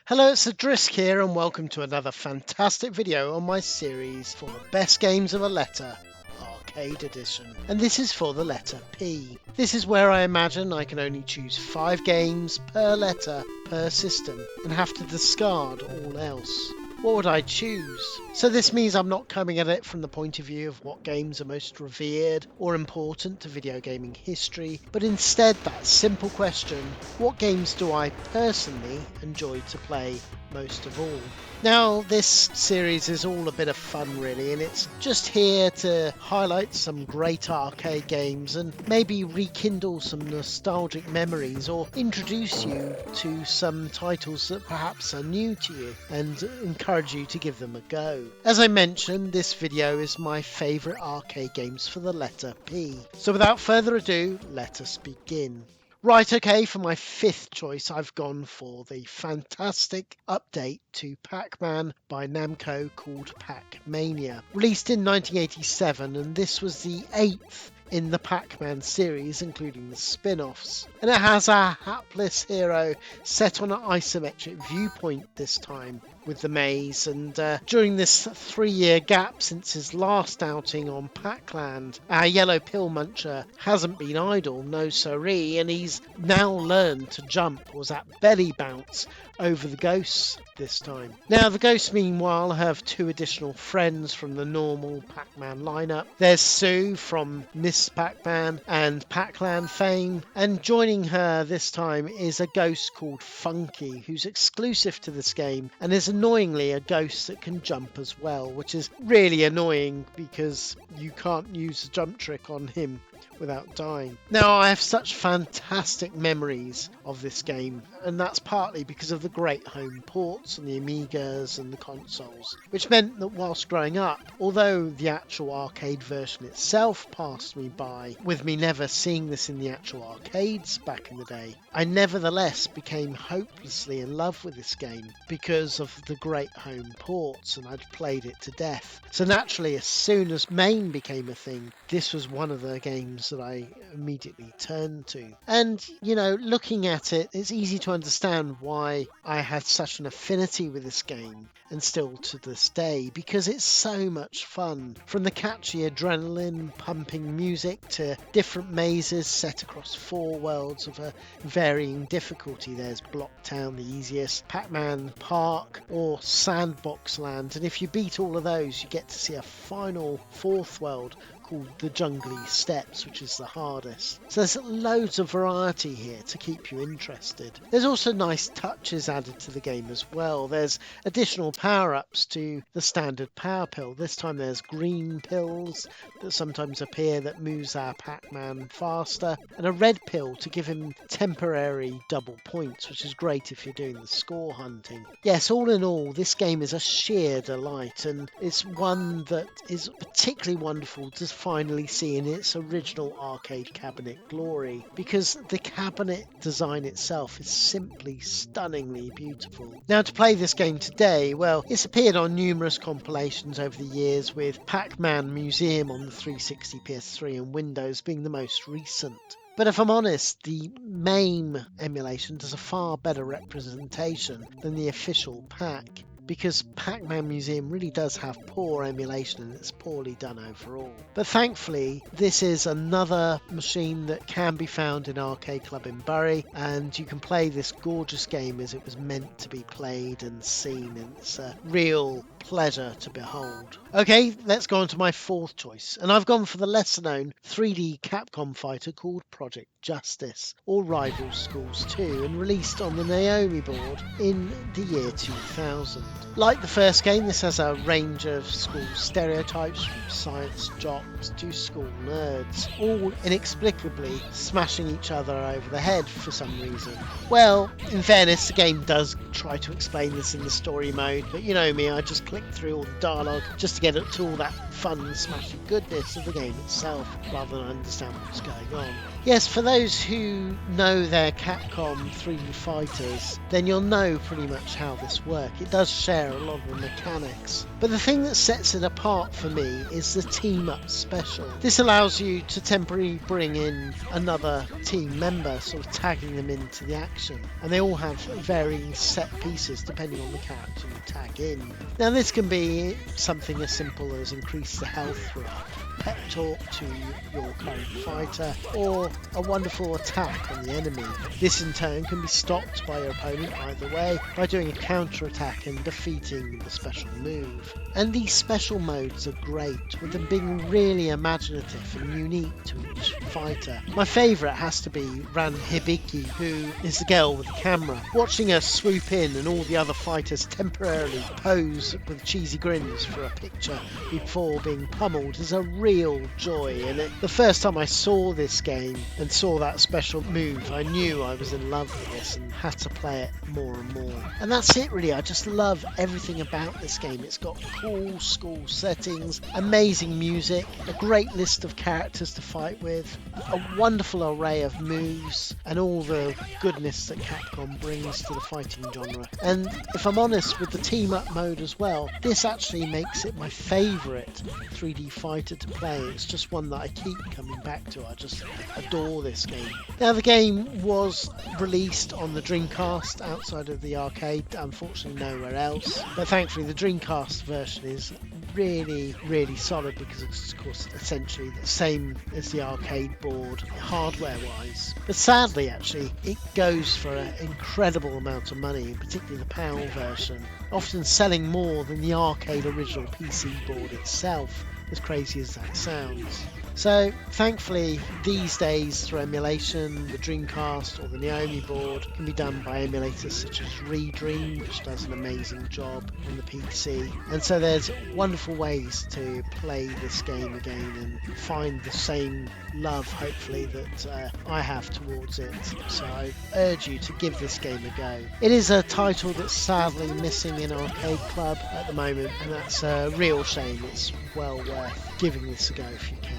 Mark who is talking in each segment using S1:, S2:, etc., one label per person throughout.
S1: Hello, it's Adrisk here and welcome to another fantastic video on my series for the best games of a letter, Arcade Edition. And this is for the letter P. This is where I imagine I can only choose 5 games per letter per system and have to discard all else. What would I choose? So this means I'm not coming at it from the point of view of what games are most revered or important to video gaming history, but instead that simple question, what games do I personally enjoy to play most of all? Now this series is all a bit of fun really, and it's just here to highlight some great arcade games and maybe rekindle some nostalgic memories or introduce you to some titles that perhaps are new to you and encourage you to give them a go. As I mentioned, this video is my favourite arcade games for the letter P. So without further ado, let us begin. Right, okay, for my 5th choice, I've gone for the fantastic update to Pac-Man by Namco called Pacmania. Released in 1987, and this was the 8th in the Pac-Man series, including the spin-offs. And it has a hapless hero set on an isometric viewpoint this time, with the maze, and during this 3-year gap since his last outing on Pacland, our yellow pill muncher hasn't been idle, no siree, and he's now learned to jump, or that belly bounce, over the ghosts this time. Now the ghosts meanwhile have 2 additional friends from the normal Pac-Man lineup. There's Sue from Miss Pac-Man and Pacland fame, and joining her this time is a ghost called Funky, who's exclusive to this game and is annoyingly a ghost that can jump as well, which is really annoying because you can't use a jump trick on him without dying. Now I have such fantastic memories of this game, and that's partly because of the great home ports and the Amigas and the consoles, which meant that whilst growing up, although the actual arcade version itself passed me by, with me never seeing this in the actual arcades back in the day, I nevertheless became hopelessly in love with this game because of the great home ports, and I'd played it to death. So naturally, as soon as MAME became a thing, this was one of the games that I immediately turned to. And, you know, looking at it, it's easy to understand why I had such an affinity with this game, and still to this day, because it's so much fun. From the catchy adrenaline pumping music to different mazes set across 4 worlds of a varying difficulty. There's Block Town, the easiest, Pac-Man Park, or Sandbox Land, and if you beat all of those you get to see a final 4th world called the Jungly Steps, which is the hardest. So there's loads of variety here to keep you interested. There's also nice touches added to the game as well. There's additional power-ups to the standard power pill. This time there's green pills that sometimes appear that moves our Pac-Man faster, and a red pill to give him temporary double points, which is great if you're doing the score hunting. Yes, all in all, this game is a sheer delight, and it's one that is particularly wonderful to finally see in its original arcade cabinet glory, because the cabinet design itself is simply stunningly beautiful. Now to play this game today, well, it's appeared on numerous compilations over the years, with Pac-Man Museum on the 360, PS3 and Windows being the most recent. But if I'm honest, the MAME emulation does a far better representation than the official Pac, because Pac-Man Museum really does have poor emulation and it's poorly done overall. But thankfully, this is another machine that can be found in Arcade Club in Bury, and you can play this gorgeous game as it was meant to be played and seen, and it's a real pleasure to behold. Okay, let's go on to my 4th choice, and I've gone for the lesser known 3D Capcom fighter called Project Justice, or Rival Schools 2, and released on the Naomi board in the year 2000. Like the first game, this has a range of school stereotypes, from science jocks to school nerds, all inexplicably smashing each other over the head for some reason. Well, in fairness, the game does try to explain this in the story mode, but you know me, I just clicked through all the dialogue just to get to all that fun smashing goodness of the game itself, rather than understand what's going on. Yes, for those who know their Capcom 3D fighters, then you'll know pretty much how this works. It does share a lot of the mechanics. But the thing that sets it apart for me is the team-up space special. This allows you to temporarily bring in another team member, sort of tagging them into the action. And they all have varying set pieces depending on the character you tag in. Now this can be something as simple as increase the health through a pep talk to your current fighter, or a wonderful attack on the enemy. This in turn can be stopped by your opponent either way by doing a counter attack and defeating the special move. And these special modes are great, with them being really imaginative and unique to each fighter. My favourite has to be Ran Hibiki, who is the girl with the camera. Watching her swoop in and all the other fighters temporarily pose with cheesy grins for a picture before being pummeled is a real joy. And the first time I saw this game and saw that special move, I knew I was in love with this and had to play it more and more. And that's it really. I just love everything about this game. It's got cool school settings, amazing music, a great list of characters to fight with, a wonderful array of moves, and all the goodness that Capcom brings to the fighting genre. And if I'm honest, with the team up mode as well, this actually makes it my favourite 3D fighter to play. It's just one that I keep coming back to. I just adore this game. Now the game was released on the Dreamcast outside of the arcade, unfortunately nowhere else, but thankfully the Dreamcast version is really solid because it's of course essentially the same as the arcade board hardware wise. But sadly actually it goes for an incredible amount of money, particularly the PAL version, often selling more than the arcade original PC board itself, as crazy as that sounds. So thankfully these days through emulation, the Dreamcast or the Naomi board can be done by emulators such as Redream, which does an amazing job on the PC. And so there's wonderful ways to play this game again and find the same love hopefully that I have towards it. So I urge you to give this game a go. It is a title that's sadly missing in Arcade Club at the moment, and that's a real shame. It's well worth giving this a go if you can.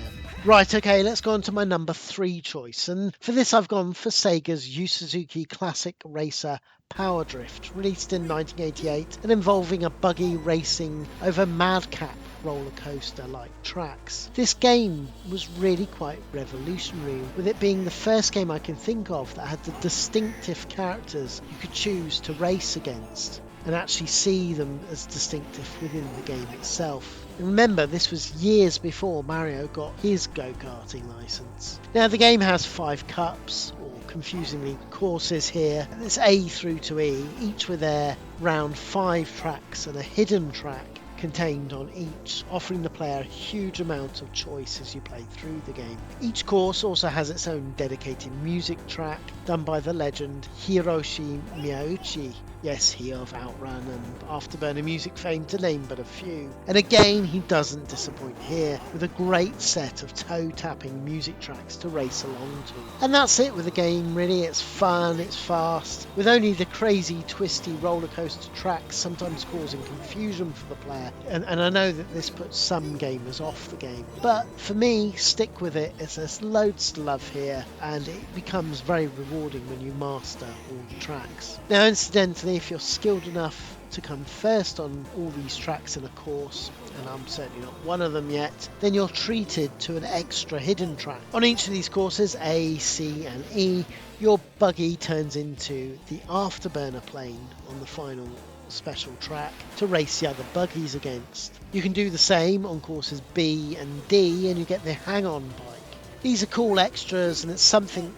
S1: Right, okay, let's go on to my number 3 choice, and for this I've gone for Sega's Yu Suzuki Classic Racer Power Drift, released in 1988 and involving a buggy racing over madcap roller coaster like tracks. This game was really quite revolutionary, with it being the first game I can think of that had the distinctive characters you could choose to race against and actually see them as distinctive within the game itself. And remember, this was years before Mario got his go-karting license. Now the game has 5 cups, or confusingly courses here, and it's A through to E, each with their round 5 tracks and a hidden track contained on each, offering the player a huge amount of choice as you play through the game. Each course also has its own dedicated music track done by the legend Hiroshi Miyauchi. Yes, he of Outrun and Afterburner music fame, to name but a few. And again, he doesn't disappoint here, with a great set of toe-tapping music tracks to race along to. And that's it with the game, really. It's fun, it's fast, with only the crazy, twisty roller coaster tracks sometimes causing confusion for the player. And I know that this puts some gamers off the game, but for me, stick with it. There's loads to love here, and it becomes very rewarding when you master all the tracks. Now, incidentally, if you're skilled enough to come first on all these tracks in a course, and I'm certainly not one of them yet, then you're treated to an extra hidden track. On each of these courses, A, C and E, your buggy turns into the Afterburner plane on the final special track to race the other buggies against. You can do the same on courses B and D, and you get the hang-on bike. These are cool extras, and it's something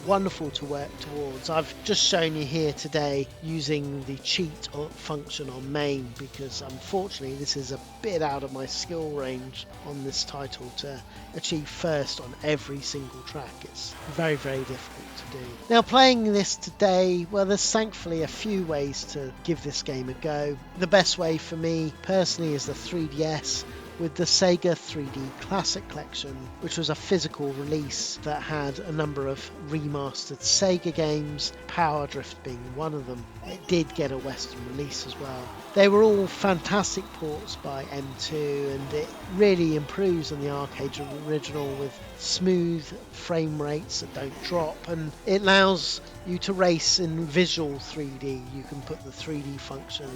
S1: wonderful to work towards. I've just shown you here today using the cheat function on main, because unfortunately this is a bit out of my skill range on this title to achieve first on every single track. It's very difficult to do. Now, playing this today, well, there's thankfully a few ways to give this game a go. The best way for me personally is the 3DS, with the Sega 3D Classic Collection, which was a physical release that had a number of remastered Sega games, Power Drift being one of them. It did get a Western release as well. They were all fantastic ports by M2, and it really improves on the arcade original with smooth frame rates that don't drop, and it allows you to race in visual 3D. You can put the 3D function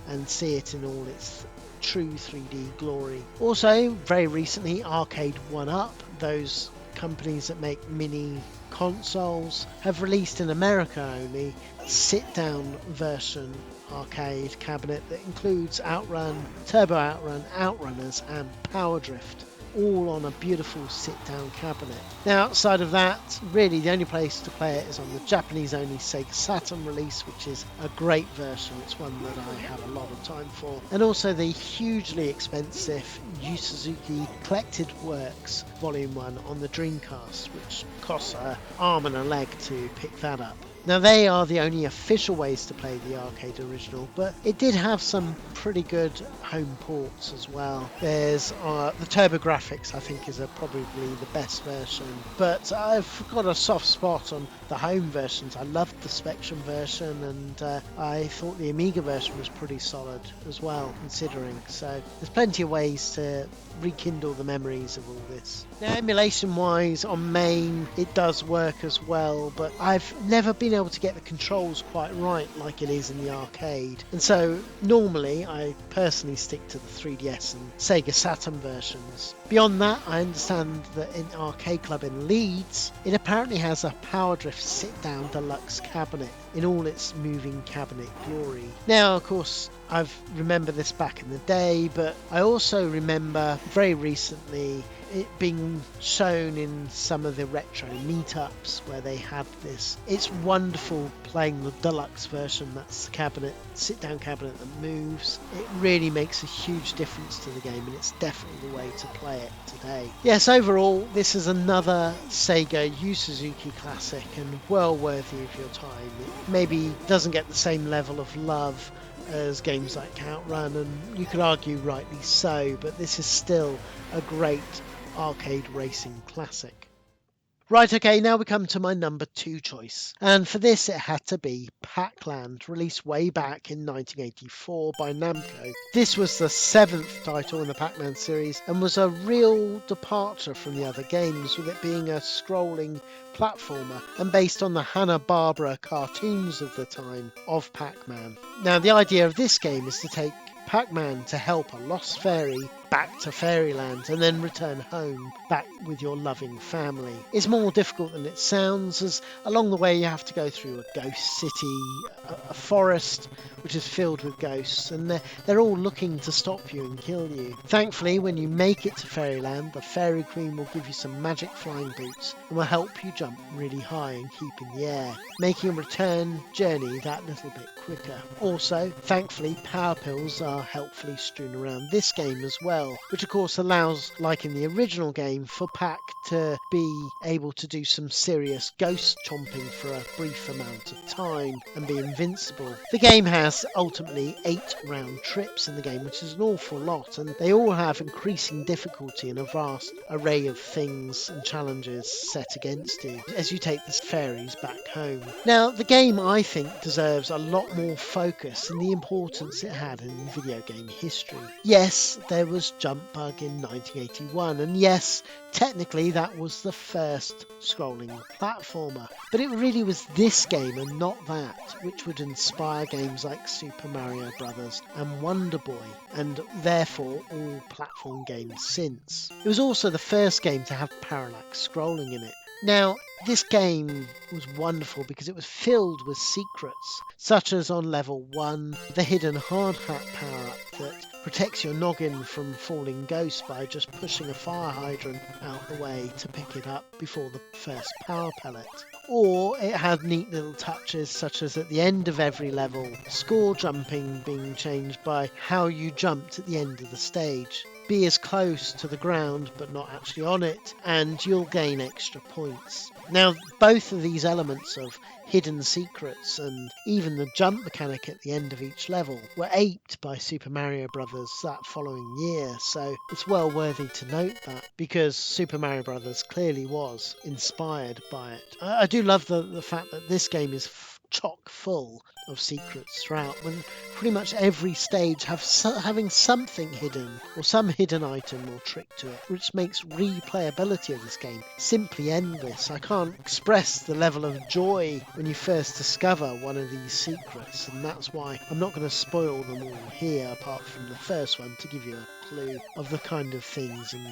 S1: and see it in all its true 3D glory. Also, very recently, Arcade 1UP, those companies that make mini consoles, have released in America only a sit-down version arcade cabinet that includes Outrun, Turbo Outrun, Outrunners and Power Drift, all on a beautiful sit-down cabinet. Now, outside of that, really the only place to play it is on the Japanese-only Sega Saturn release, which is a great version. It's one that I have a lot of time for. And also the hugely expensive Yu Suzuki Collected Works Volume 1 on the Dreamcast, which costs an arm and a leg to pick that up. Now, they are the only official ways to play the arcade original, but it did have some pretty good home ports as well. There's the TurboGrafx, I think, is probably the best version, but I've got a soft spot on the home versions. I loved the Spectrum version, and I thought the Amiga version was pretty solid as well, considering. So there's plenty of ways to rekindle the memories of all this. Now, emulation wise on MAME, it does work as well, but I've never been able to get the controls quite right like it is in the arcade, and so normally I personally stick to the 3DS and Sega Saturn versions. Beyond that, I understand that in Arcade Club in Leeds, it apparently has a Power Drift sit-down deluxe cabinet in all its moving cabinet glory. Now, of course, I've remembered this back in the day, but I also remember very recently it being shown in some of the retro meetups where they had this. It's wonderful playing the deluxe version. That's the cabinet, sit-down cabinet that moves. It really makes a huge difference to the game, and it's definitely the way to play it today. Yes, overall, this is another Sega Yu Suzuki classic and well worthy of your time. It maybe doesn't get the same level of love as games like Outrun, and you could argue rightly so, but this is still a great arcade racing classic. Right, okay, now we come to my number 2 choice, and for this it had to be Pacland, released way back in 1984 by Namco. This was the 7th title in the Pac-Man series and was a real departure from the other games, with it being a scrolling platformer and based on the Hanna-Barbera cartoons of the time of Pac-Man. Now, the idea of this game is to take Pac-Man to help a lost fairy back to Fairyland and then return home back with your loving family. It's more difficult than it sounds, as along the way you have to go through a ghost city, a forest which is filled with ghosts, and they're all looking to stop you and kill you. Thankfully, when you make it to Fairyland, the Fairy Queen will give you some magic flying boots and will help you jump really high and keep in the air, making a return journey that little bit quicker. Also, thankfully, power pills are helpfully strewn around this game as well, which of course allows, like in the original game, for Pac to be able to do some serious ghost chomping for a brief amount of time and be invincible. The game has ultimately 8 round trips in the game, which is an awful lot, and they all have increasing difficulty and a vast array of things and challenges set against you as you take the fairies back home. Now, the game, I think, deserves a lot more focus and the importance it had in video game history. Yes, there was Jump Bug in 1981, and yes, technically that was the first scrolling platformer, but it really was this game and not that which would inspire games like Super Mario Bros. And Wonder Boy, and therefore all platform games since. It was also the first game to have parallax scrolling in it. Now, this game was wonderful because it was filled with secrets, such as on level 1, the hidden hard hat power-up that protects your noggin from falling ghosts by just pushing a fire hydrant out the way to pick it up before the first power pellet. Or it had neat little touches, such as at the end of every level, score jumping being changed by how you jumped at the end of the stage. Be as close to the ground but not actually on it, and you'll gain extra points. Now, both of these elements of hidden secrets and even the jump mechanic at the end of each level were aped by Super Mario Bros. That following year, so it's well worthy to note that, because Super Mario Bros. Clearly was inspired by it. I do love the fact that this game is chock full of secrets throughout, with pretty much every stage having something hidden or some hidden item or trick to it, which makes replayability of this game simply endless. I can't express the level of joy when you first discover one of these secrets, and that's why I'm not going to spoil them all here, apart from the first one, to give you a clue of the kind of things and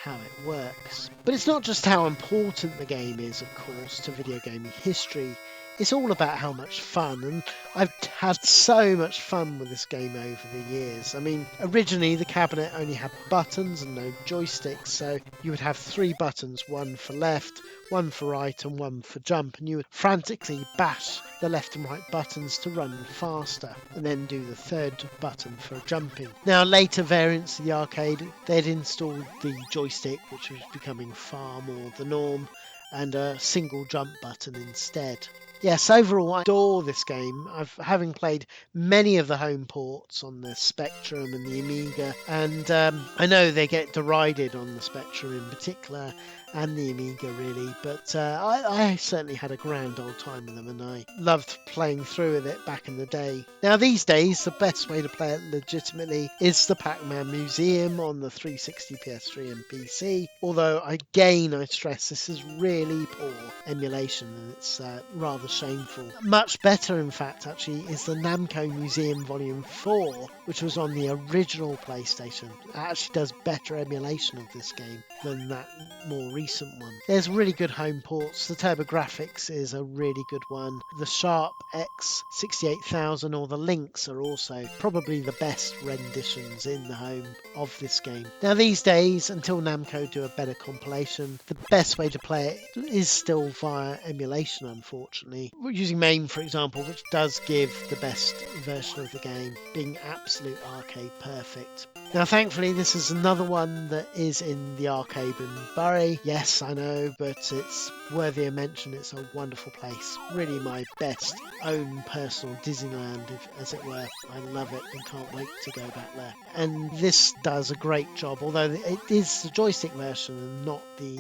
S1: how it works. But it's not just how important the game is, of course, to video gaming history. It's all about how much fun, and I've had so much fun with this game over the years. I mean, originally the cabinet only had buttons and no joysticks, so you would have 3 buttons, one for left, one for right and one for jump, and you would frantically bash the left and right buttons to run faster, and then do the 3rd button for jumping. Now, later variants of the arcade, they'd installed the joystick, which was becoming far more the norm, and a single jump button instead. Yes, overall I adore this game. Having played many of the home ports on the Spectrum and the Amiga, and I know they get derided on the Spectrum in particular, and the Amiga really, but I certainly had a grand old time with them, and I loved playing through with it back in the day. Now these days the best way to play it legitimately is the Pac-Man Museum on the 360, PS3 and PC, although again I stress this is really poor emulation and it's rather shameful. Much better in fact actually is the Namco Museum Volume 4, which was on the original PlayStation. It actually does better emulation of this game than that more recent one. There's really good home ports. The TurboGrafx is a really good one. The Sharp X68000 or the Lynx are also probably the best renditions in the home of this game. Now these days, until Namco do a better compilation, the best way to play it is still via emulation, unfortunately. We're using MAME for example, which does give the best version of the game, being absolute arcade perfect. Now thankfully this is another one that is in the arcade in Bury. Yes, I know, but it's worthy of mention. It's a wonderful place. Really my best own personal Disneyland, as it were. I love it and can't wait to go back there. And this does a great job, although it is the joystick version and not the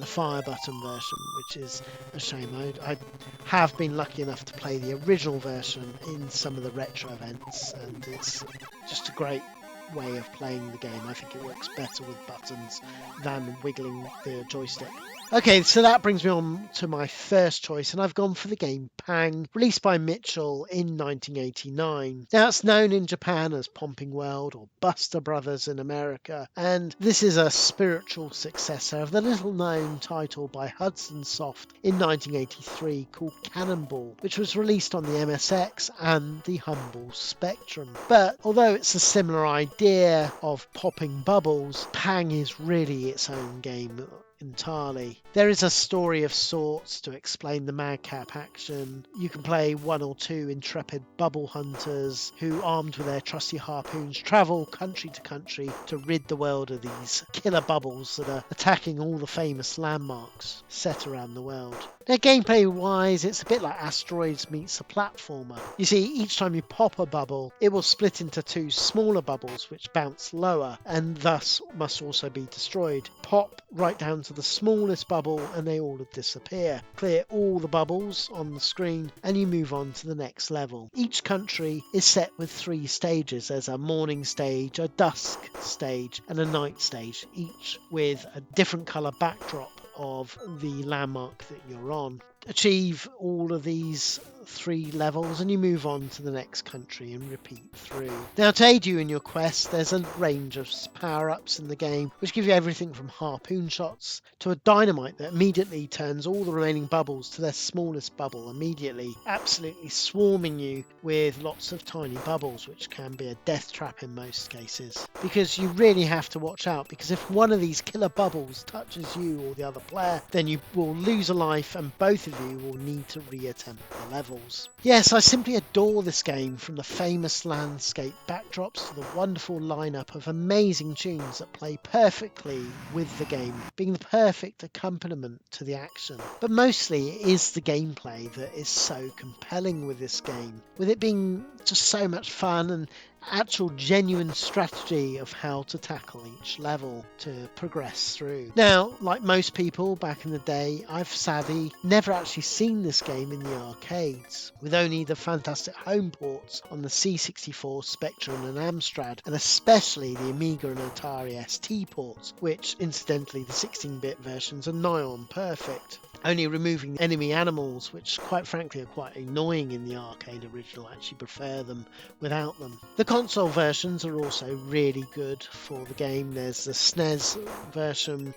S1: fire button version, which is a shame. I have been lucky enough to play the original version in some of the retro events, and it's just a great way of playing the game. I think it works better with buttons than wiggling the joystick. Okay, so that brings me on to my first choice, and I've gone for the game Pang, released by Mitchell in 1989. Now, it's known in Japan as Pumping World or Buster Brothers in America, and this is a spiritual successor of the little-known title by Hudson Soft in 1983 called Cannonball, which was released on the MSX and the Humble Spectrum. But although it's a similar idea of popping bubbles, Pang is really its own game entirely. There is a story of sorts to explain the madcap action. You can play 1 or 2 intrepid bubble hunters who, armed with their trusty harpoons, travel country to country to rid the world of these killer bubbles that are attacking all the famous landmarks set around the world. Now, gameplay wise, it's a bit like Asteroids meets a platformer. You see, each time you pop a bubble, it will split into 2 smaller bubbles which bounce lower and thus must also be destroyed. Pop right down to the smallest bubble and they all disappear. Clear all the bubbles on the screen and you move on to the next level. Each country is set with 3 stages. There's a morning stage, a dusk stage and a night stage, each with a different colour backdrop of the landmark that you're on. Achieve all of these 3 levels and you move on to the next country and repeat through. Now, to aid you in your quest, there's a range of power-ups in the game which give you everything from harpoon shots to a dynamite that immediately turns all the remaining bubbles to their smallest bubble immediately, absolutely swarming you with lots of tiny bubbles, which can be a death trap in most cases. Because you really have to watch out, because if one of these killer bubbles touches you or the other player, then you will lose a life and both of you will need to reattempt the level. Yes, I simply adore this game, from the famous landscape backdrops to the wonderful lineup of amazing tunes that play perfectly with the game, being the perfect accompaniment to the action. But mostly it is the gameplay that is so compelling with this game, with it being just so much fun, and actual genuine strategy of how to tackle each level to progress through. Now, like most people back in the day, I've sadly never actually seen this game in the arcades, with only the fantastic home ports on the C64, Spectrum and Amstrad, and especially the Amiga and Atari ST ports, which incidentally the 16-bit versions are nigh on perfect. Only removing enemy animals, which quite frankly are quite annoying in the arcade original. I actually prefer them without them. The console versions are also really good for the game. There's the SNES version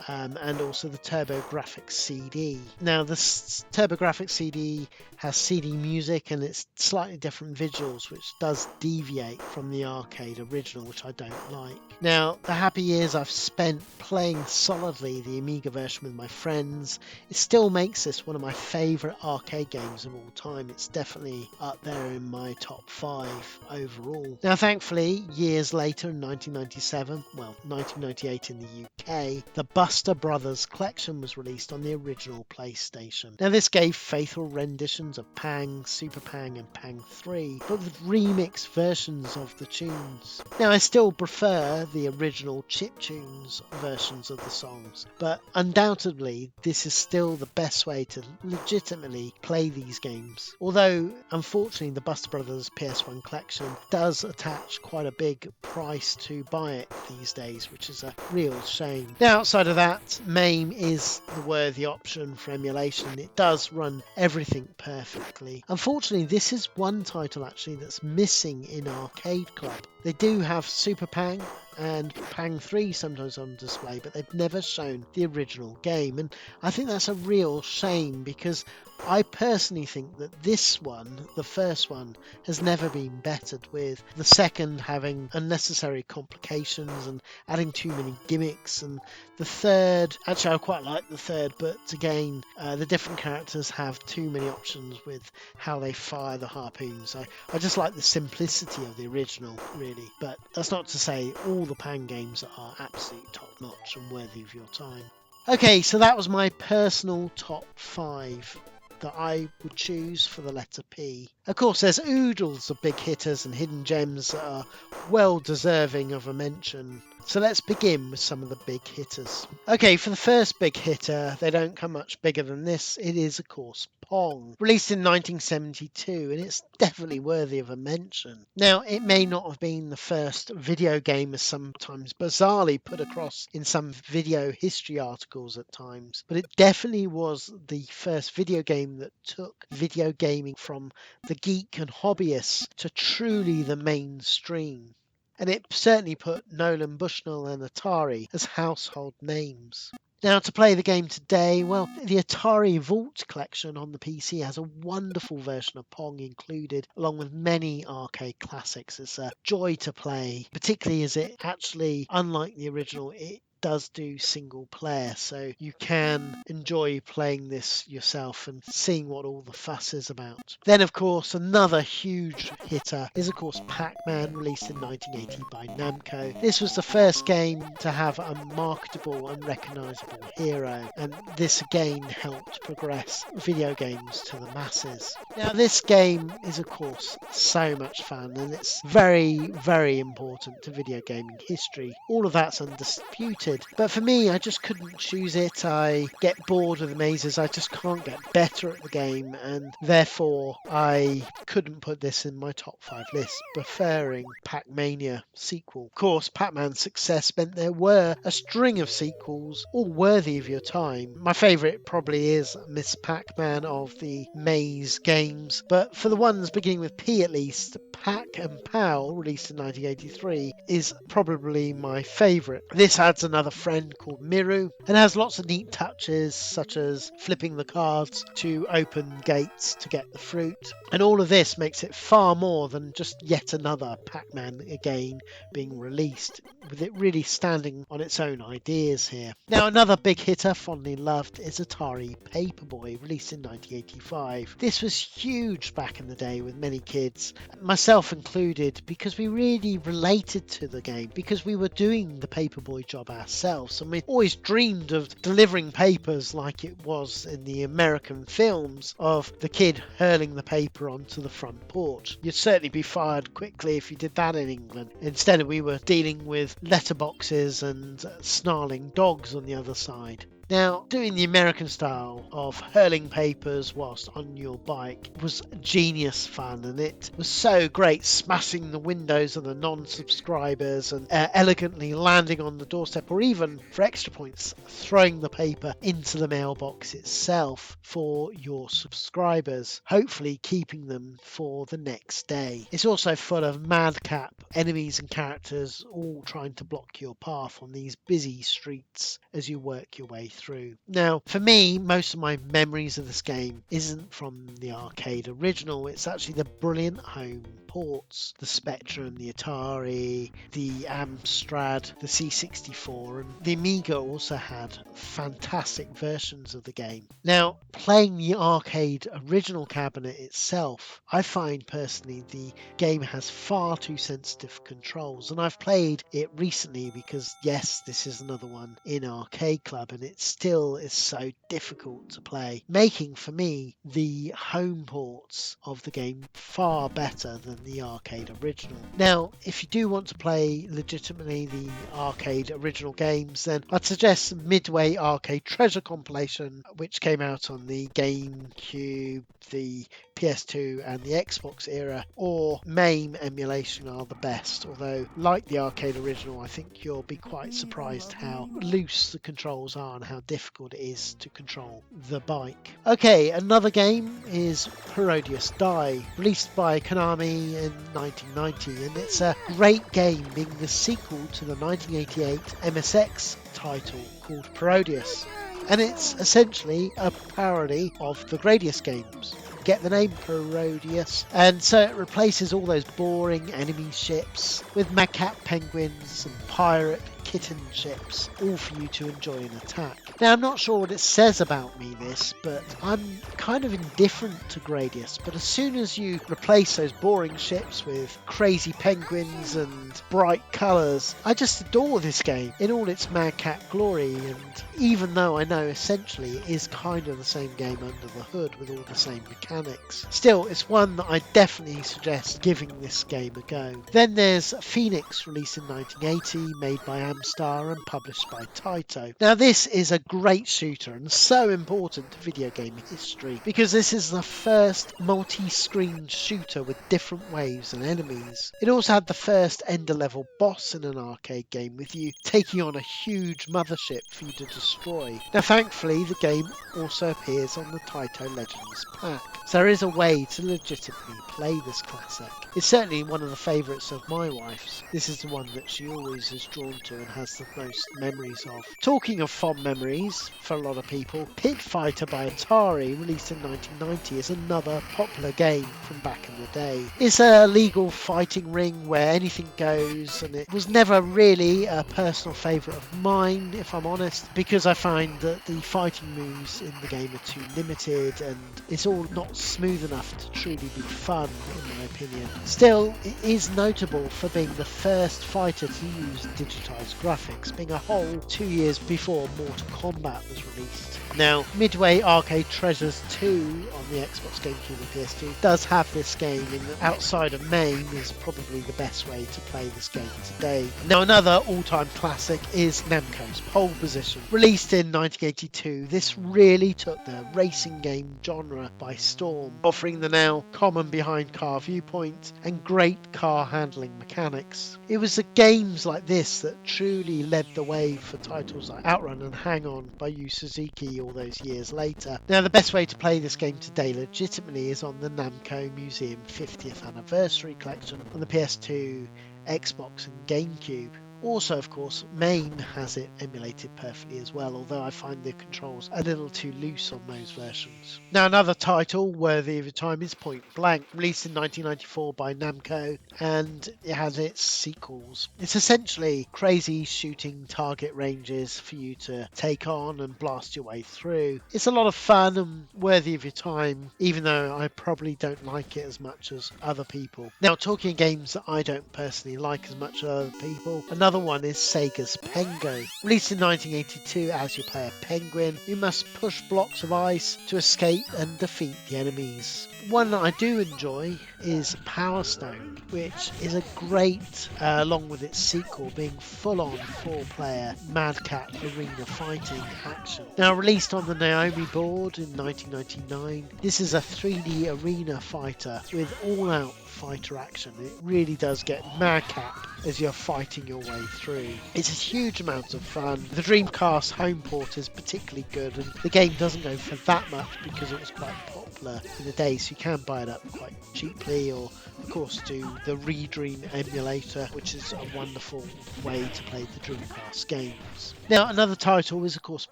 S1: and also the TurboGrafx CD. Now the TurboGrafx CD has CD music and it's slightly different visuals, which does deviate from the arcade original, which I don't like. Now the happy years I've spent playing solidly the Amiga version with my friends, it still makes this one of my favourite arcade games of all time. It's definitely up there in my top 5 overall. Now thankfully, years later in 1997, well 1998 in the UK, the Buster Brothers collection was released on the original PlayStation. Now this gave faithful renditions of Pang, Super Pang and Pang 3, but with remixed versions of the tunes. Now I still prefer the original chiptunes versions of the songs, but undoubtedly this is still the best way to legitimately play these games. Although unfortunately the Buster Brothers PS1 collection does attach quite a big price to buy it these days, which is a real shame. Now outside of that, MAME is the worthy option for emulation. It does run everything perfectly. Unfortunately, this is one title actually that's missing in Arcade Club. They do have Super Pang and Pang 3 sometimes on display, but they've never shown the original game, and I think that's a real shame because I personally think that this one, the first one, has never been bettered, with the second having unnecessary complications and adding too many gimmicks, and the third, actually I quite like the third, but again the different characters have too many options with how they fire the harpoons. I just like the simplicity of the original really, but that's not to say all the Pang games are absolutely top notch and worthy of your time. Okay, so that was my personal top 5 that I would choose for the letter P. Of course, there's oodles of big hitters and hidden gems that are well deserving of a mention. So let's begin with some of the big hitters. Okay, for the first big hitter, they don't come much bigger than this. It is, of course, Pong, released in 1972, and it's definitely worthy of a mention. Now, it may not have been the first video game, as sometimes bizarrely put across in some video history articles at times, but it definitely was the first video game that took video gaming from the geek and hobbyists to truly the mainstream. And it certainly put Nolan Bushnell and Atari as household names. Now, to play the game today, well, the Atari Vault collection on the PC has a wonderful version of Pong included, along with many arcade classics. It's a joy to play, particularly as it actually, unlike the original, it does do single player, so you can enjoy playing this yourself and seeing what all the fuss is about. Then of course another huge hitter is of course Pac-Man, released in 1980 by Namco. This was the first game to have a marketable and recognisable hero, and this again helped progress video games to the masses. Now this game is of course so much fun, and it's very, very important to video gaming history. All of that's undisputed. But for me, I just couldn't choose it. I get bored of the mazes. I just can't get better at the game, and therefore I couldn't put this in my top 5 list, preferring Pacmania sequel. Of course, Pac-Man's success meant there were a string of sequels, all worthy of your time. My favourite probably is Miss Pac-Man of the Maze games, but for the ones beginning with P at least, Pac and Pow, released in 1983, is probably my favourite. This adds another friend called Miru and has lots of neat touches, such as flipping the cards to open gates to get the fruit, and all of this makes it far more than just yet another Pac-Man again being released, with it really standing on its own ideas here. Now another big hitter fondly loved is Atari Paperboy, released in 1985. This was huge back in the day with many kids, myself included, because we really related to the game, because we were doing the Paperboy job ourselves. themselves. And we always dreamed of delivering papers like it was in the American films, of the kid hurling the paper onto the front porch. You'd certainly be fired quickly if you did that in England. Instead, we were dealing with letterboxes and snarling dogs on the other side. Now, doing the American style of hurling papers whilst on your bike was genius fun, and it was so great smashing the windows of the non-subscribers and elegantly landing on the doorstep, or even, for extra points, throwing the paper into the mailbox itself for your subscribers, hopefully keeping them for the next day. It's also full of madcap enemies and characters all trying to block your path on these busy streets as you work your way through. Now, for me, most of my memories of this game isn't from the arcade original. It's actually the brilliant home ports, the Spectrum, the Atari, the Amstrad, the C64, and the Amiga also had fantastic versions of the game. Now, playing the arcade original cabinet itself, I find personally the game has far too sensitive controls, and I've played it recently because, yes, this is another one in Arcade Club, and it still is so difficult to play, making for me the home ports of the game far better than the arcade original. Now, if you do want to play legitimately the arcade original games, then I'd suggest Midway Arcade Treasure Compilation, which came out on the GameCube, the PS2 and the Xbox era, or MAME emulation are the best, although like the arcade original, I think you'll be quite surprised how loose the controls are and how difficult it is to control the bike. Okay, another game is Parodius Die, released by Konami in 1990, and it's a great game, being the sequel to the 1988 MSX title called Parodius, and it's essentially a parody of the Gradius games. Get the name, Parodius. And so it replaces all those boring enemy ships with madcap penguins and pirate kitten ships, all for you to enjoy and attack. Now, I'm not sure what it says about me, this, but I'm kind of indifferent to Gradius, but as soon as you replace those boring ships with crazy penguins and bright colours, I just adore this game in all its madcap glory, and even though I know essentially it is kind of the same game under the hood with all the same mechanics, still it's one that I definitely suggest giving this game a go. Then there's Phoenix, released in 1980, made by Amstar and published by Taito. Now, this is a great shooter and so important to video game history because this is the first multi-screen shooter with different waves and enemies. It also had the first ender level boss in an arcade game, with you taking on a huge mothership for you to destroy. Now, thankfully, the game also appears on the Taito Legends pack, so there is a way to legitimately play this classic. It's certainly one of the favourites of my wife's. This is the one that she always is drawn to and has the most memories of. Talking of fond memories, for a lot of people, Pit Fighter by Atari, released in 1990, is another popular game from back in the day. It's a legal fighting ring where anything goes, and it was never really a personal favourite of mine, if I'm honest, because I find that the fighting moves in the game are too limited and it's all not smooth enough to truly be fun, in my opinion. Still, it is notable for being the first fighter to use digitised graphics, being a whole 2 years before Mortal Kombat was released. Now, Midway Arcade Treasures 2 on the Xbox, GameCube and PS2 does have this game, and outside of MAME is probably the best way to play this game today. Now, another all-time classic is Namcos Pole Position. Released in 1982, this really took the racing game genre by storm, offering the now common behind-car viewpoint and great car handling mechanics. It was the games like this that truly led the way for titles like Outrun and Hang On by Yu Suzuki all those years later. Now, the best way to play this game today legitimately is on the Namco Museum 50th Anniversary Collection on the PS2, Xbox and GameCube. Also, of course, MAME has it emulated perfectly as well, although I find the controls a little too loose on those versions. Now, another title worthy of your time is Point Blank, released in 1994 by Namco, and it has its sequels. It's essentially crazy shooting target ranges for you to take on and blast your way through. It's a lot of fun and worthy of your time, even though I probably don't like it as much as other people. Now, talking games that I don't personally like as much as other people, another Another one is Sega's Pengo. Released in 1982, as you play a penguin, you must push blocks of ice to escape and defeat the enemies. One that I do enjoy is Power Stone, which is a great, along with its sequel, being full-on 4-player madcap arena fighting action. Now released on the Naomi board in 1999, this is a 3D arena fighter with all-out fighter action. It really does get madcap as you're fighting your way through. It's a huge amount of fun. The Dreamcast home port is particularly good, and the game doesn't go for that much because it was quite popular in the day, so you can buy it up quite cheaply, or of course do the Redream emulator, which is a wonderful way to play the Dreamcast games. Now another title is of course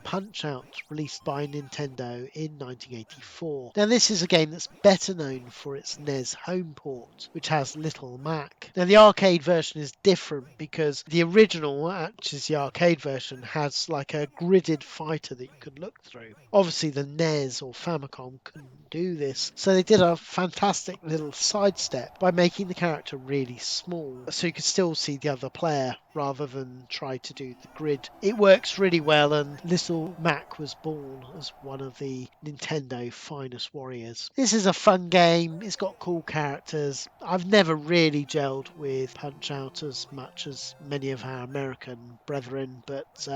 S1: Punch-Out, released by Nintendo in 1984. Now this is a game that's better known for its NES home port, which has Little Mac. Now the arcade version is different because the original, which is the arcade version, has like a gridded fighter that you could look through. Obviously the NES or Famicom couldn't do this, so they did a fantastic little sidestep by making the character really small so you could still see the other player rather than try to do the grid. It works really well, and Little Mac was born as one of the Nintendo finest warriors. This is a fun game, it's got cool characters. I've never really gelled with Punch-Out as much as many of our American brethren, but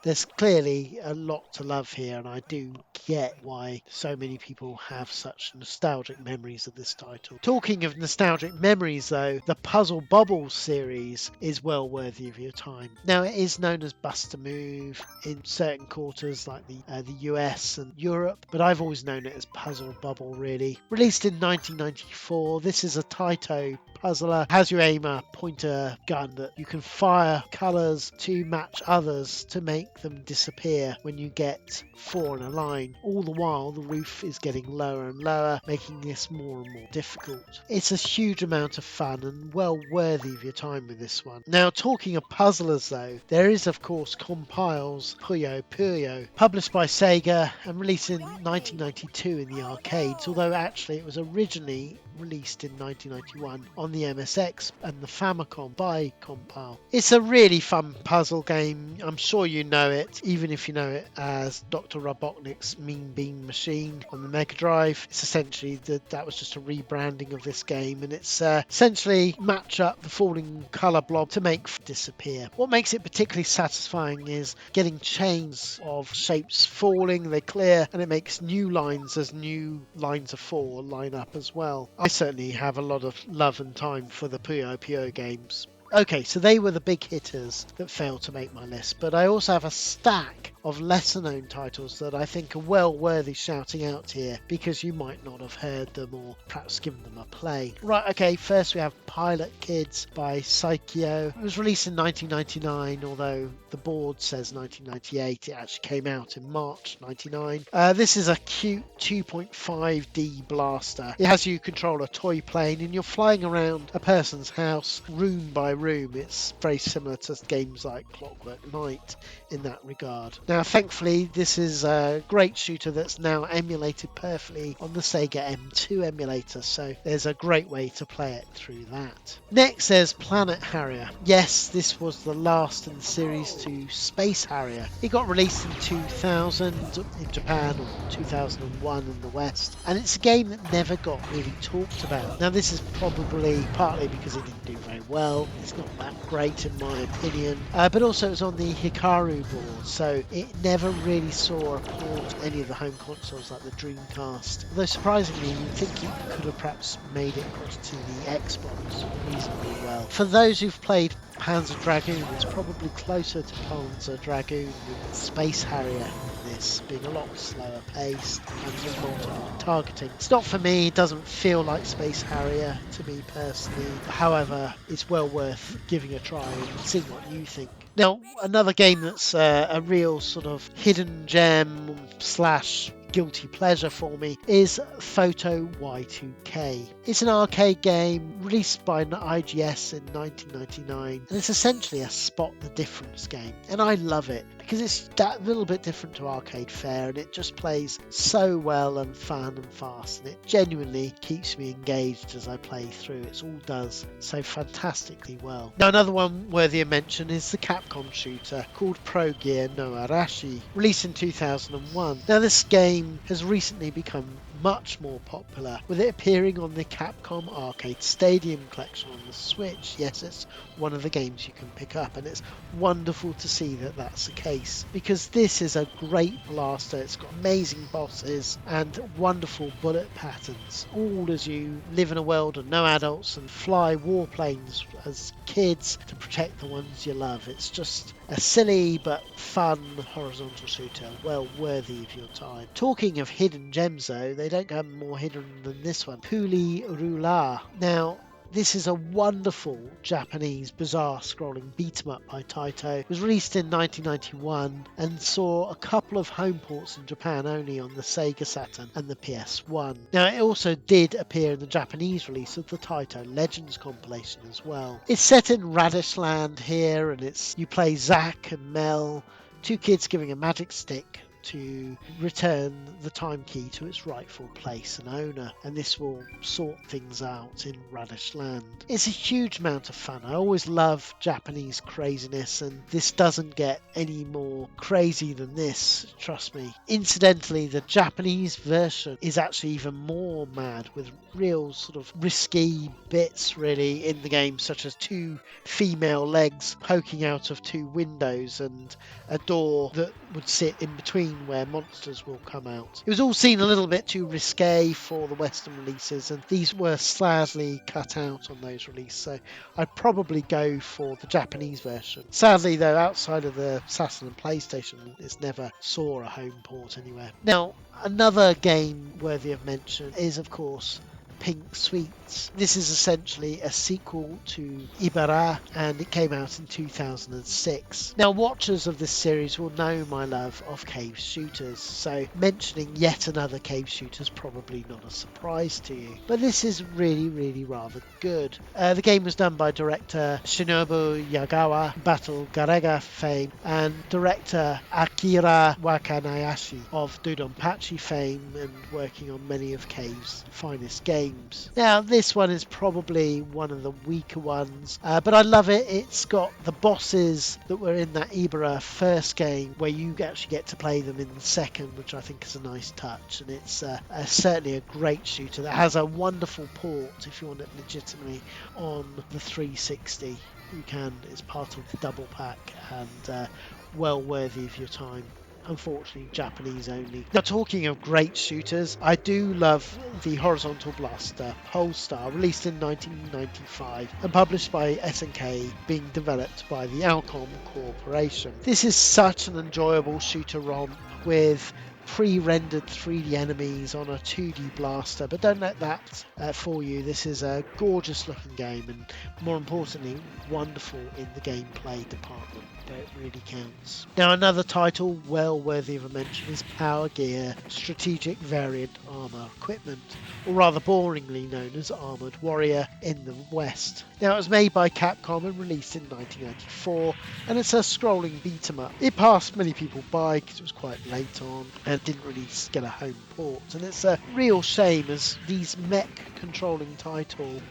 S1: there's clearly a lot to love here, and I do get why so many people have such nostalgic memories of this title. Talking of nostalgic memories though, the Puzzle Bobble series is well worth of your time. Now it is known as Bust a Move in certain quarters like the US and Europe, but I've always known it as Puzzle Bobble really. Released in 1994, this is a Taito puzzler. Has you aim a pointer gun that you can fire colours to match others to make them disappear when you get 4 in a line. All the while the roof is getting lower and lower, making this more and more difficult. It's a huge amount of fun and well worthy of your time with this one. Now talking of puzzlers though, there is of course Compile's Puyo Puyo, published by Sega and released in 1992 in the arcades, although actually it was originally released in 1991 on the MSX and the Famicom by Compile. It's a really fun puzzle game. I'm sure you know it, even if you know it as Dr. Robotnik's Mean Bean Machine on the Mega Drive. It's essentially that was just a rebranding of this game, and it's essentially match up the falling colour blob to make disappear. What makes it particularly satisfying is getting chains of shapes falling, they clear, and it makes new lines as new lines of 4 line up as well. I certainly have a lot of love and time for the Puyo Puyo games. Okay, so they were the big hitters that failed to make my list, but I also have a stack of lesser known titles that I think are well worthy shouting out here because you might not have heard them or perhaps given them a play. Right, okay, first we have Pilot Kids by Saikyo. It was released in 1999, although the board says 1998. It actually came out in March 99. This is a cute 2.5D blaster. It has you control a toy plane and you're flying around a person's house room by room. It's very similar to games like Clockwork Knight in that regard. Now thankfully this is a great shooter that's now emulated perfectly on the Sega M2 emulator, so there's a great way to play it through that. Next there's Planet Harrier. Yes, this was the last in the series to Space Harrier. It got released in 2000 in Japan or 2001 in the West, and it's a game that never got really talked about. Now this is probably partly because it didn't do very well. It's not that great in my opinion, but also it was on the Hikaru board, so it never really saw a port to any of the home consoles like the Dreamcast. Although surprisingly, you'd think it could have perhaps made it to the Xbox reasonably well. For those who've played Panzer Dragoon, it's probably closer to Panzer Dragoon with Space Harrier, this being a lot slower paced and with multiple targeting. It's not for me, it doesn't feel like Space Harrier to me personally. However, it's well worth giving a try and seeing what you think. Now, another game that's a real sort of hidden gem / guilty pleasure for me is Photo Y2K. It's an arcade game released by IGS in 1999, and it's essentially a spot the difference game, and I love it because it's that little bit different to arcade fare, and it just plays so well and fun and fast, and it genuinely keeps me engaged as I play through. It all does so fantastically well. Now, another one worthy of mention is the Capcom shooter called Gear No Arashi, released in 2001. Now, this game has recently become much more popular, with it appearing on the Capcom Arcade Stadium collection on the Switch. Yes, it's one of the games you can pick up, and it's wonderful to see that that's the case, because this is a great blaster. It's got amazing bosses and wonderful bullet patterns, all as you live in a world of no adults and fly warplanes as kids to protect the ones you love. It's just a silly but fun horizontal shooter, well worthy of your time. Talking of hidden gems though, they don't come more hidden than this one, Puli Rula. Now, this is a wonderful Japanese bizarre scrolling beat 'em up by Taito. It was released in 1991 and saw a couple of home ports in Japan only on the Sega Saturn and the PS1. Now, it also did appear in the Japanese release of the Taito Legends compilation as well. It's set in Radish Land here, and you play Zack and Mel, two kids giving a magic stick to return the time key to its rightful place and owner, and this will sort things out in Radish Land. It's a huge amount of fun. I always love Japanese craziness, and this doesn't get any more crazy than this, trust me. Incidentally, the Japanese version is actually even more mad, with real sort of risky bits really in the game, such as two female legs poking out of two windows and a door that would sit in between where monsters will come out. It was all seen a little bit too risque for the Western releases, and these were sadly cut out on those releases, so I'd probably go for the Japanese version. Sadly though, outside of the Saturn and PlayStation, it's never saw a home port anywhere. Now, another game worthy of mention is of course Pink Sweets. This is essentially a sequel to Ibarra, and it came out in 2006. Now, watchers of this series will know my love of cave shooters, so mentioning yet another cave shooter is probably not a surprise to you. But this is really rather good. The game was done by director Shinobu Yagawa, Battle Garega fame, and director Akira Wakanayashi of Dodonpachi fame, and working on many of Cave's finest games. Now, this one is probably one of the weaker ones, but I love it. It's got the bosses that were in that Ibarra first game, where you actually get to play them in the second, which I think is a nice touch, and it's certainly a great shooter that has a wonderful port if you want it legitimately on the 360. You can. It's part of the double pack, and well worthy of your time. Unfortunately Japanese only. Now, talking of great shooters, I do love the horizontal blaster Polestar, released in 1995 and published by SNK, being developed by the Alcom Corporation. This is such an enjoyable shooter romp with pre-rendered 3D enemies on a 2D blaster, but don't let that fool you. This is a gorgeous looking game, and more importantly, wonderful in the gameplay department. It really counts. Now, another title well worthy of a mention is Power Gear Strategic Variant Armor Equipment, or rather boringly known as Armored Warrior in the West. Now, it was made by Capcom and released in 1994, and it's a scrolling beat 'em up. It passed many people by because it was quite late on and didn't really get a home port, and it's a real shame, as these mech controlling title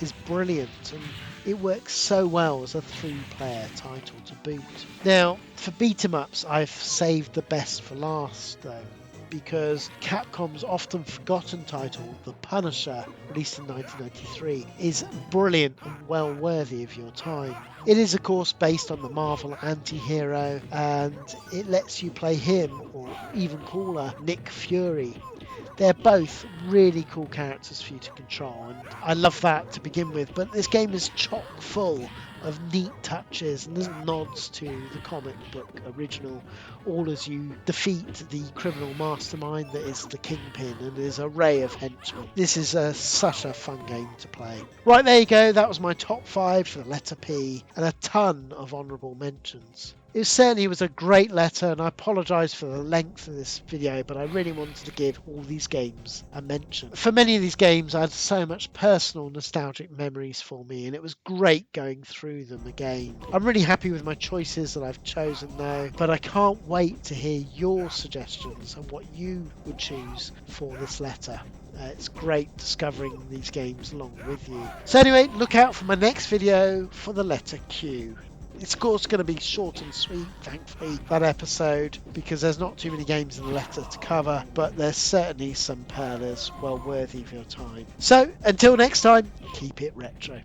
S1: is brilliant, and it works so well as a 3-player title to boot. Now, for beat 'em ups, I've saved the best for last though, because Capcom's often forgotten title, The Punisher, released in 1993, is brilliant and well worthy of your time. It is of course based on the Marvel anti-hero, and it lets you play him, or even cooler, Nick Fury. They're both really cool characters for you to control, and I love that to begin with, but this game is chock full of neat touches and there's nods to the comic book original, all as you defeat the criminal mastermind that is the Kingpin and his array of henchmen. This is such a fun game to play. Right, there you go. That was my top 5 for the letter P, and a ton of honourable mentions. It certainly was a great letter, and I apologise for the length of this video, but I really wanted to give all these games a mention. For many of these games, I had so much personal nostalgic memories for me, and it was great going through them again. I'm really happy with my choices that I've chosen though, but I can't wait to hear your suggestions and what you would choose for this letter. It's great discovering these games along with you. So anyway, look out for my next video for the letter Q. It's of course going to be short and sweet, thankfully, that episode, because there's not too many games in the letter to cover, but there's certainly some pearlers well worthy of your time. So until next time, keep it retro.